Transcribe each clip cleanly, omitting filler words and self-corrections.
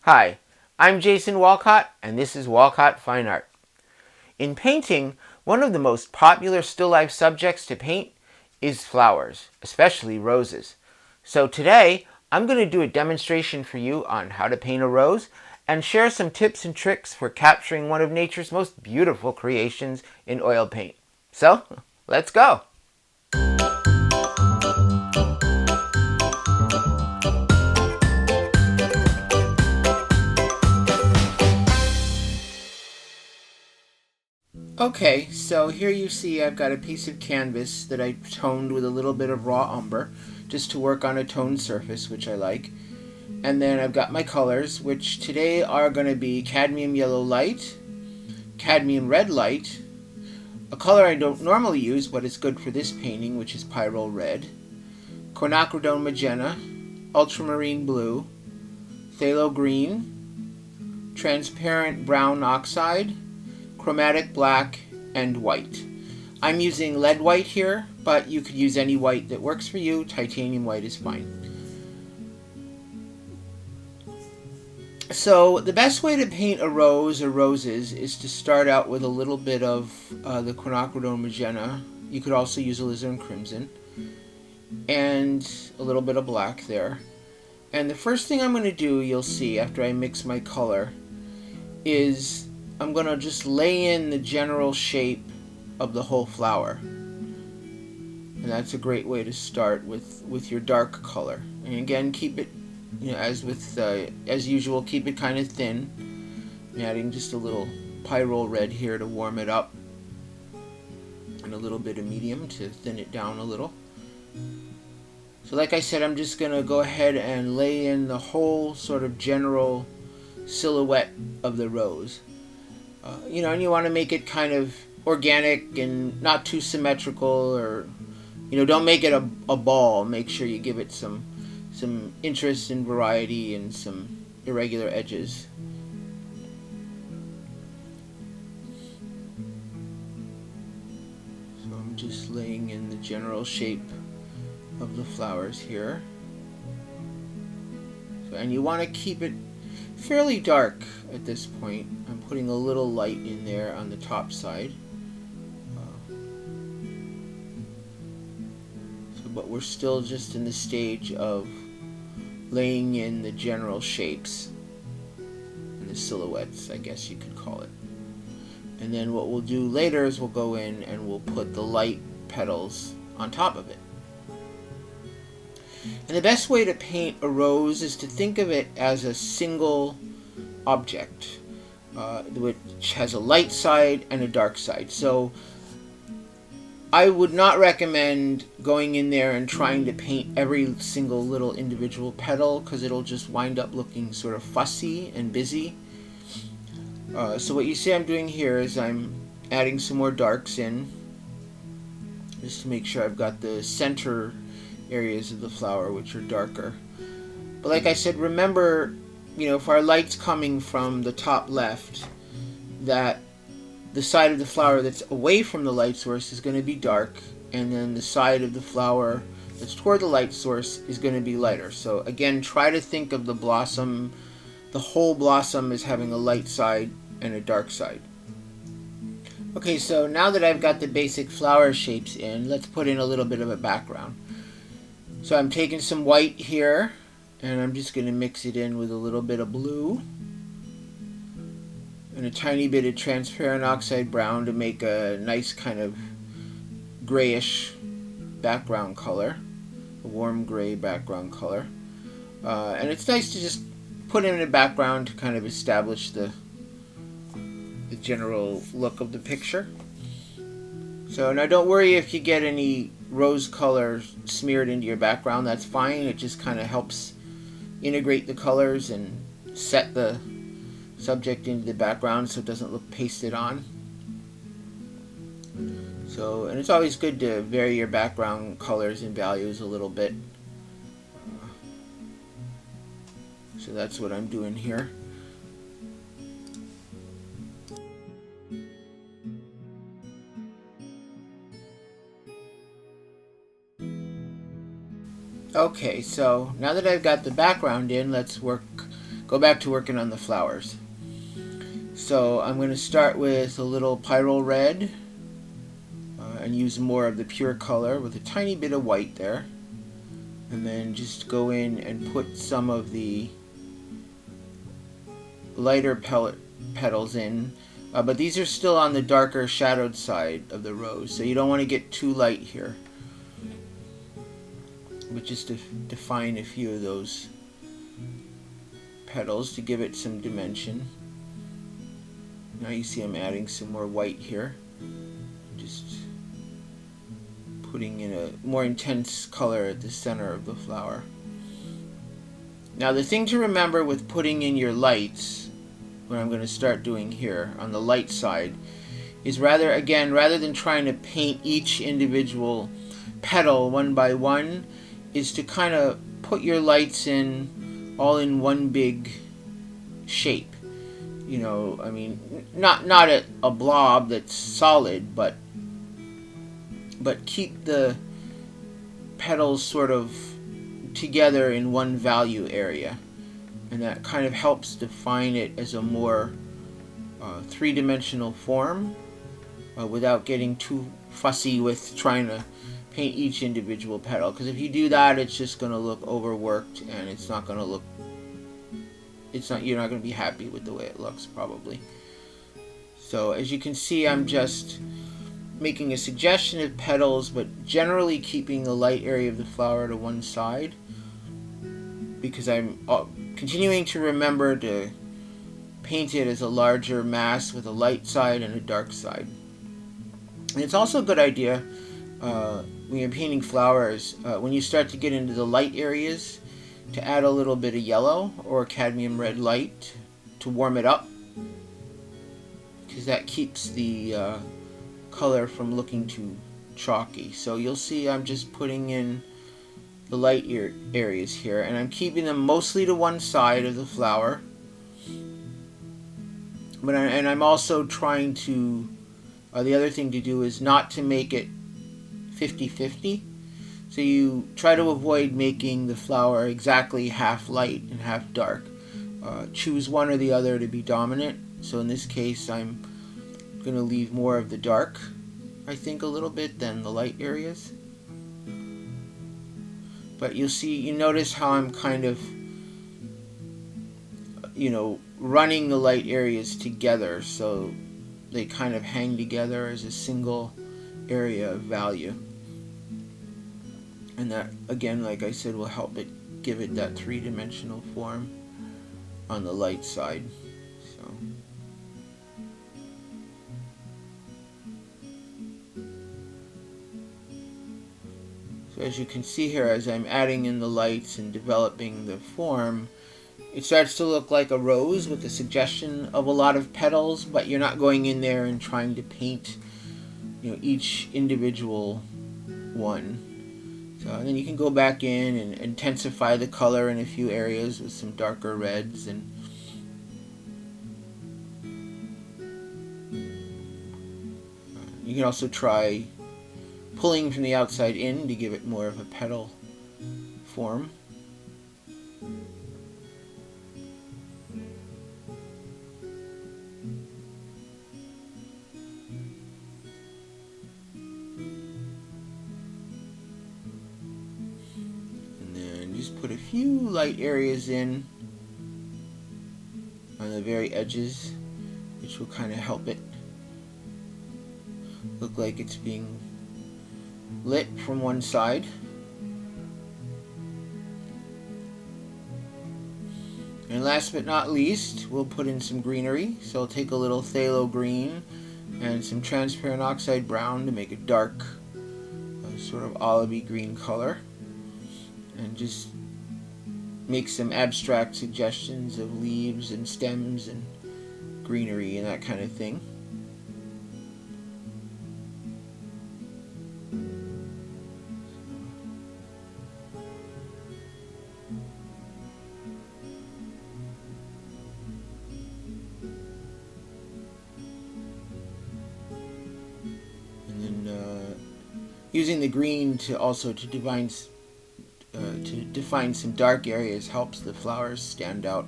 Hi, I'm Jason Walcott, and this is Walcott Fine Art. In painting, one of the most popular still life subjects to paint is flowers, especially roses. So today, I'm going to do a demonstration for you on how to paint a rose and share some tips and tricks for capturing one of nature's most beautiful creations in oil paint. So, let's go! Okay, so here you see I've got a piece of canvas that I toned with a little bit of raw umber just to work on a toned surface, which I like. And then I've got my colors, which today are going to be cadmium yellow light, cadmium red light, a color I don't normally use but it's good for this painting, which is Pyrrol Red, quinacridone magenta, ultramarine blue, phthalo green, transparent brown oxide, chromatic black, and white. I'm using lead white here, but you could use any white that works for you. Titanium white is fine. So the best way to paint a rose or roses is to start out with a little bit of the quinacridone magenta. You could also use alizarin crimson and a little bit of black there. And the first thing I'm going to do, you'll see after I mix my color, is I'm going to just lay in the general shape of the whole flower. And that's a great way to start with your dark color. And again, keep it, as usual, keep it kind of thin. I'm adding just a little Pyrrol Red here to warm it up, and a little bit of medium to thin it down a little. So like I said, I'm just going to go ahead and lay in the whole sort of general silhouette of the rose. And you want to make it kind of organic and not too symmetrical, or don't make it a ball. Make sure you give it some interest and variety and some irregular edges. So I'm just laying in the general shape of the flowers here. And you want to keep it fairly dark at this point. I'm putting a little light in there on the top side. But we're still just in the stage of laying in the general shapes and the silhouettes, I guess you could call it. And then what we'll do later is we'll go in and we'll put the light petals on top of it. And the best way to paint a rose is to think of it as a single object, which has a light side and a dark side. So I would not recommend going in there and trying to paint every single little individual petal, because it'll just wind up looking sort of fussy and busy. So what you see I'm doing here is I'm adding some more darks in, just to make sure I've got the center areas of the flower which are darker. But like I said, remember, if our light's coming from the top left, that the side of the flower that's away from the light source is going to be dark, and then the side of the flower that's toward the light source is going to be lighter. So again, try to think of the blossom, the whole blossom, as having a light side and a dark side. Okay, so now that I've got the basic flower shapes in, let's put in a little bit of a background. So I'm taking some white here, and I'm just going to mix it in with a little bit of blue and a tiny bit of transparent oxide brown to make a nice kind of grayish background color, a warm gray background color. And it's nice to just put in a background to kind of establish the general look of the picture. So now don't worry if you get any rose color smeared into your background, that's fine. It just kind of helps integrate the colors and set the subject into the background so it doesn't look pasted on. So, and it's always good to vary your background colors and values a little bit. So that's what I'm doing here. Okay, so now that I've got the background in, let's work go back to working on the flowers. So I'm going to start with a little Pyrrol Red and use more of the pure color with a tiny bit of white there. And then just go in and put some of the lighter petals in. But these are still on the darker shadowed side of the rose, so you don't want to get too light here. But just to define a few of those petals to give it some dimension. Now you see I'm adding some more white here. Just putting in a more intense color at the center of the flower. Now the thing to remember with putting in your lights, what I'm going to start doing here on the light side, is rather than trying to paint each individual petal one by one, is to kind of put your lights in all in one big shape. You know, I mean, not a blob that's solid, but keep the petals sort of together in one value area, and that kind of helps define it as a more three-dimensional form without getting too fussy with trying to paint each individual petal, because if you do that, it's just going to look overworked, and it's not going to look, you're not going to be happy with the way it looks probably. So as you can see, I'm just making a suggestion of petals, but generally keeping the light area of the flower to one side, because I'm continuing to remember to paint it as a larger mass with a light side and a dark side. And it's also a good idea when you're painting flowers, when you start to get into the light areas, to add a little bit of yellow or cadmium red light to warm it up, because that keeps the color from looking too chalky. So you'll see I'm just putting in the light areas here, and I'm keeping them mostly to one side of the flower. But I'm also trying to, the other thing to do is not to make it 50-50. So you try to avoid making the flower exactly half light and half dark. Choose one or the other to be dominant. So in this case, I'm going to leave more of the dark, I think, a little bit than the light areas. But you notice how I'm kind of, running the light areas together so they kind of hang together as a single area of value. And that, again, like I said, will help it give it that three-dimensional form on the light side. So as you can see here, as I'm adding in the lights and developing the form, it starts to look like a rose with a suggestion of a lot of petals, but you're not going in there and trying to paint, each individual one. So and then you can go back in and intensify the color in a few areas with some darker reds, and you can also try pulling from the outside in to give it more of a petal form. Just put a few light areas in on the very edges, which will kind of help it look like it's being lit from one side. And last but not least, we'll put in some greenery. So I'll take a little Phthalo Green and some transparent Oxide brown to make a dark, sort of olivey green color. And just make some abstract suggestions of leaves and stems and greenery and that kind of thing. And then using the green to also to define some dark areas helps the flowers stand out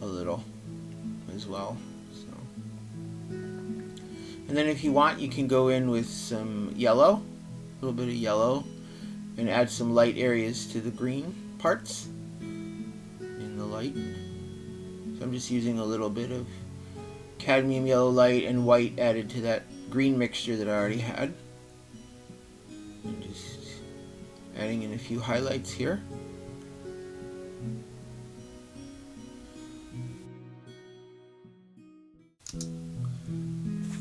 a little as well. So, and then if you want, you can go in with some yellow, a little bit of yellow, and add some light areas to the green parts in the light. So I'm just using a little bit of cadmium yellow light and white added to that green mixture that I already had. And just adding in a few highlights here.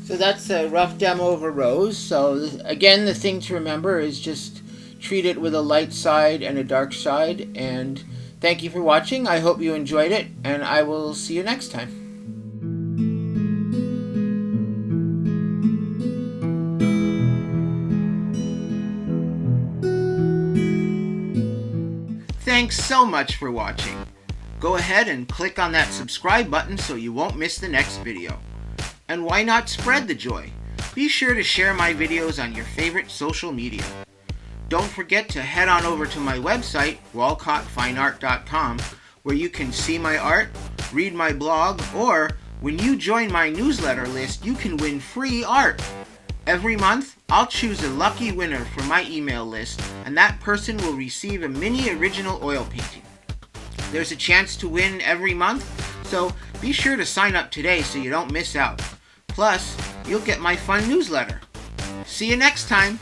So that's a rough demo of a rose. So again, the thing to remember is just treat it with a light side and a dark side. And thank you for watching. I hope you enjoyed it, and I will see you next time. Thanks so much for watching. Go ahead and click on that subscribe button so you won't miss the next video. And why not spread the joy? Be sure to share my videos on your favorite social media. Don't forget to head on over to my website, walcottfineart.com, where you can see my art, read my blog, or when you join my newsletter list, you can win free art. Every month, I'll choose a lucky winner for my email list, and that person will receive a mini original oil painting. There's a chance to win every month, so be sure to sign up today so you don't miss out. Plus, you'll get my fun newsletter. See you next time!